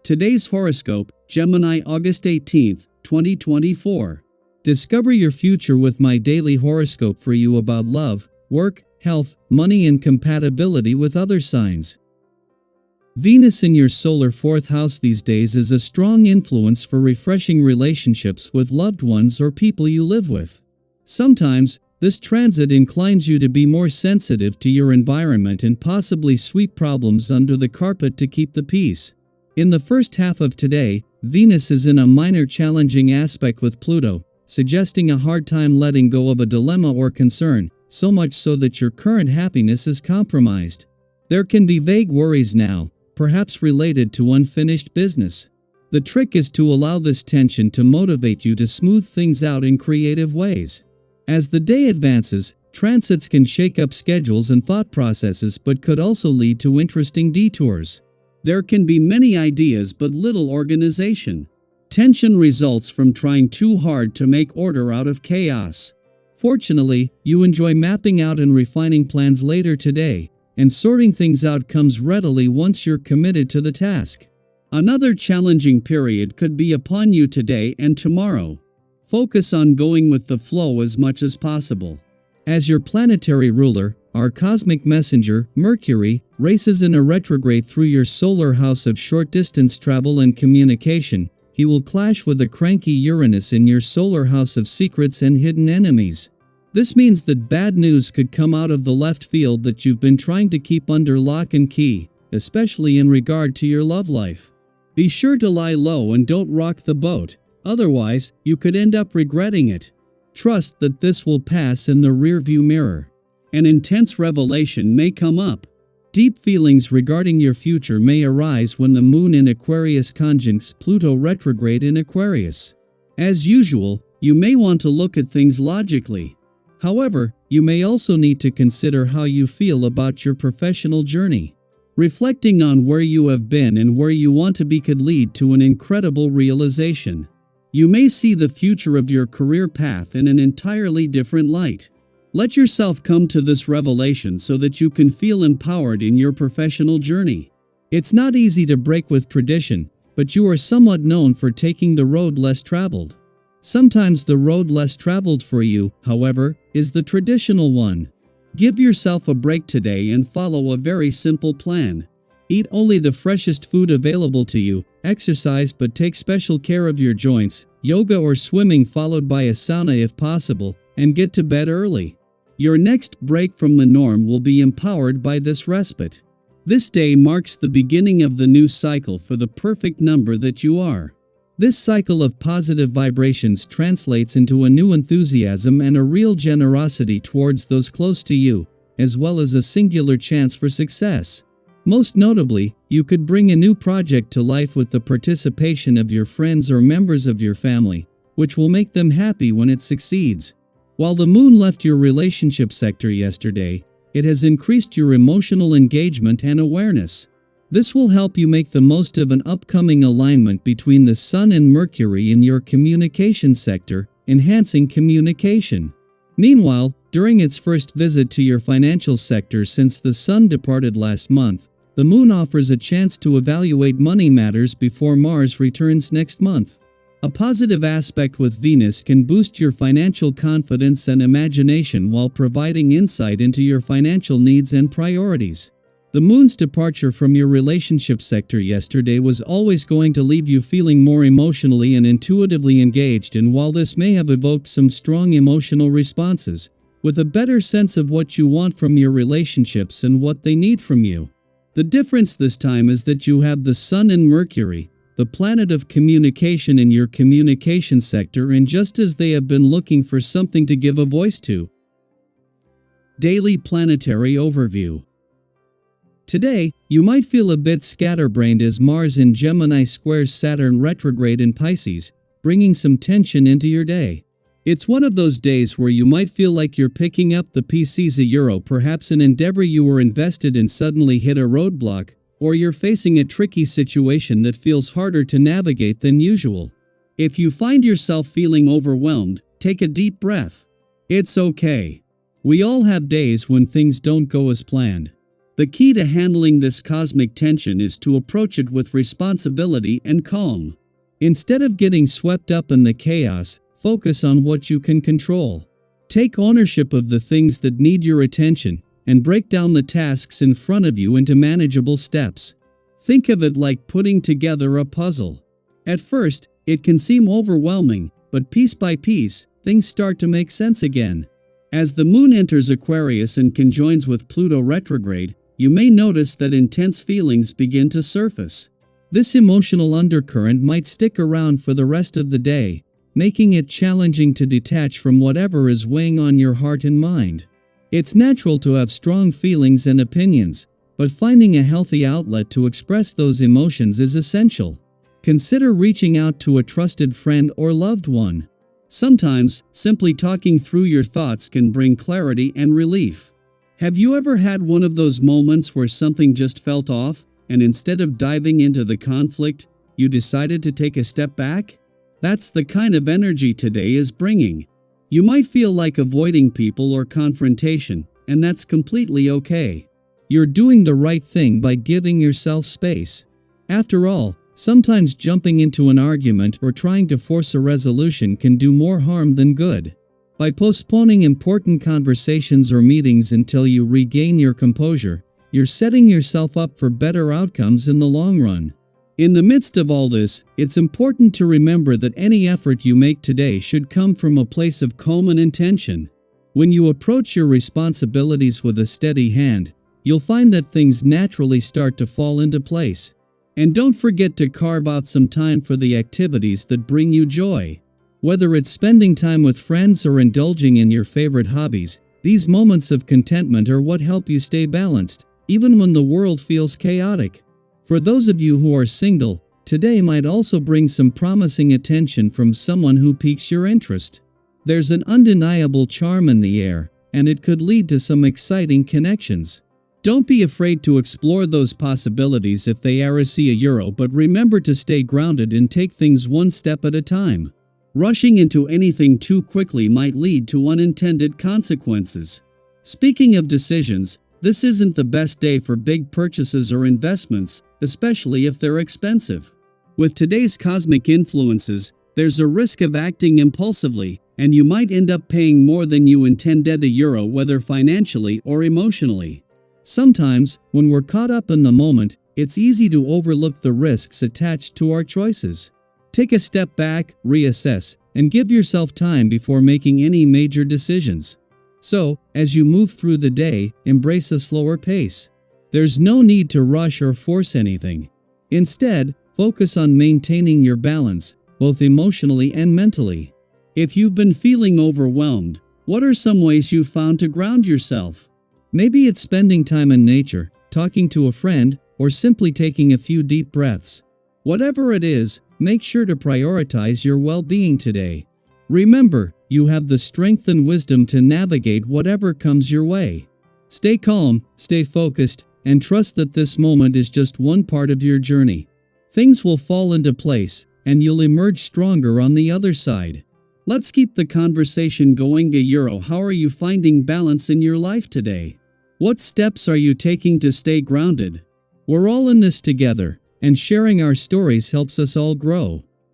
Today's horoscope, Gemini August 18th, 2024. Discover your future with my daily horoscope for you about love, work, health, money and compatibility with other signs. Venus in your solar 4th house these days is a strong influence for refreshing relationships with loved ones or people you live with. Sometimes, this transit inclines you to be more sensitive to your environment and possibly sweep problems under the carpet to keep the peace. In the first half of today, Venus is in a minor challenging aspect with Pluto, suggesting a hard time letting go of a dilemma or concern, so much so that your current happiness is compromised. There can be vague worries now, perhaps related to unfinished business. The trick is to allow this tension to motivate you to smooth things out in creative ways. As the day advances, transits can shake up schedules and thought processes but could also lead to interesting detours. There can be many ideas but little organization. Tension results from trying too hard to make order out of chaos. Fortunately, you enjoy mapping out and refining plans later today, and sorting things out comes readily once you're committed to the task. Another challenging period could be upon you today and tomorrow. Focus on going with the flow as much as possible. As your planetary ruler, our cosmic messenger, Mercury, races in a retrograde through your solar house of short-distance travel and communication. He will clash with the cranky Uranus in your solar house of secrets and hidden enemies. This means that bad news could come out of the left field that you've been trying to keep under lock and key, especially in regard to your love life. Be sure to lie low and don't rock the boat, otherwise, you could end up regretting it. Trust that this will pass in the rearview mirror. An intense revelation may come up. Deep feelings regarding your future may arise when the moon in Aquarius conjuncts Pluto retrograde in Aquarius. As usual, you may want to look at things logically. However, you may also need to consider how you feel about your professional journey. Reflecting on where you have been and where you want to be could lead to an incredible realization. You may see the future of your career path in an entirely different light. Let yourself come to this revelation so that you can feel empowered in your professional journey. It's not easy to break with tradition, but you are somewhat known for taking the road less traveled. Sometimes the road less traveled for you, however, is the traditional one. Give yourself a break today and follow a very simple plan. Eat only the freshest food available to you, exercise but take special care of your joints, yoga or swimming followed by a sauna if possible, and get to bed early. Your next break from the norm will be empowered by this respite. This day marks the beginning of the new cycle for the perfect number that you are. This cycle of positive vibrations translates into a new enthusiasm and a real generosity towards those close to you, as well as a singular chance for success. Most notably, you could bring a new project to life with the participation of your friends or members of your family, which will make them happy when it succeeds. While the moon left your relationship sector yesterday, it has increased your emotional engagement and awareness. This will help you make the most of an upcoming alignment between the Sun and Mercury in your communication sector, enhancing communication. Meanwhile, during its first visit to your financial sector since the Sun departed last month, the moon offers a chance to evaluate money matters before Mars returns next month. A positive aspect with Venus can boost your financial confidence and imagination while providing insight into your financial needs and priorities. The moon's departure from your relationship sector yesterday was always going to leave you feeling more emotionally and intuitively engaged, and while this may have evoked some strong emotional responses, with a better sense of what you want from your relationships and what they need from you. The difference this time is that you have the Sun and Mercury, the planet of communication in your communication sector, and just as they have been looking for something to give a voice to. Daily Planetary Overview. Today, you might feel a bit scatterbrained as Mars in Gemini squares Saturn retrograde in Pisces, bringing some tension into your day. It's one of those days where you might feel like you're picking up the pieces a euro, perhaps an endeavor you were invested in suddenly hit a roadblock, or you're facing a tricky situation that feels harder to navigate than usual. If you find yourself feeling overwhelmed, take a deep breath. It's okay. We all have days when things don't go as planned. The key to handling this cosmic tension is to approach it with responsibility and calm. Instead of getting swept up in the chaos, focus on what you can control. Take ownership of the things that need your attention, and break down the tasks in front of you into manageable steps. Think of it like putting together a puzzle. At first, it can seem overwhelming, but piece by piece, things start to make sense again. As the moon enters Aquarius and conjoins with Pluto retrograde, you may notice that intense feelings begin to surface. This emotional undercurrent might stick around for the rest of the day, making it challenging to detach from whatever is weighing on your heart and mind. It's natural to have strong feelings and opinions, but finding a healthy outlet to express those emotions is essential. Consider reaching out to a trusted friend or loved one. Sometimes, simply talking through your thoughts can bring clarity and relief. Have you ever had one of those moments where something just felt off, and instead of diving into the conflict, you decided to take a step back? That's the kind of energy today is bringing. You might feel like avoiding people or confrontation, and that's completely okay. You're doing the right thing by giving yourself space. After all, sometimes jumping into an argument or trying to force a resolution can do more harm than good. By postponing important conversations or meetings until you regain your composure, you're setting yourself up for better outcomes in the long run. In the midst of all this, it's important to remember that any effort you make today should come from a place of calm and intention. When you approach your responsibilities with a steady hand, you'll find that things naturally start to fall into place. And don't forget to carve out some time for the activities that bring you joy. Whether it's spending time with friends or indulging in your favorite hobbies, these moments of contentment are what help you stay balanced, even when the world feels chaotic. For those of you who are single, today might also bring some promising attention from someone who piques your interest. There's an undeniable charm in the air, and it could lead to some exciting connections. Don't be afraid to explore those possibilities if they are €, but remember to stay grounded and take things one step at a time. Rushing into anything too quickly might lead to unintended consequences. Speaking of decisions, this isn't the best day for big purchases or investments, especially if they're expensive. With today's cosmic influences, there's a risk of acting impulsively, and you might end up paying more than you intended €, whether financially or emotionally. Sometimes, when we're caught up in the moment, it's easy to overlook the risks attached to our choices. Take a step back, reassess, and give yourself time before making any major decisions. So, as you move through the day, embrace a slower pace. There's no need to rush or force anything. Instead, focus on maintaining your balance, both emotionally and mentally. If you've been feeling overwhelmed, what are some ways you've found to ground yourself? Maybe it's spending time in nature, talking to a friend, or simply taking a few deep breaths. Whatever it is, make sure to prioritize your well-being today. Remember, you have the strength and wisdom to navigate whatever comes your way. Stay calm, stay focused, and trust that this moment is just one part of your journey. Things will fall into place, and you'll emerge stronger on the other side. Let's keep the conversation going. How are you finding balance in your life today? What steps are you taking to stay grounded? We're all in this together, and sharing our stories helps us all grow.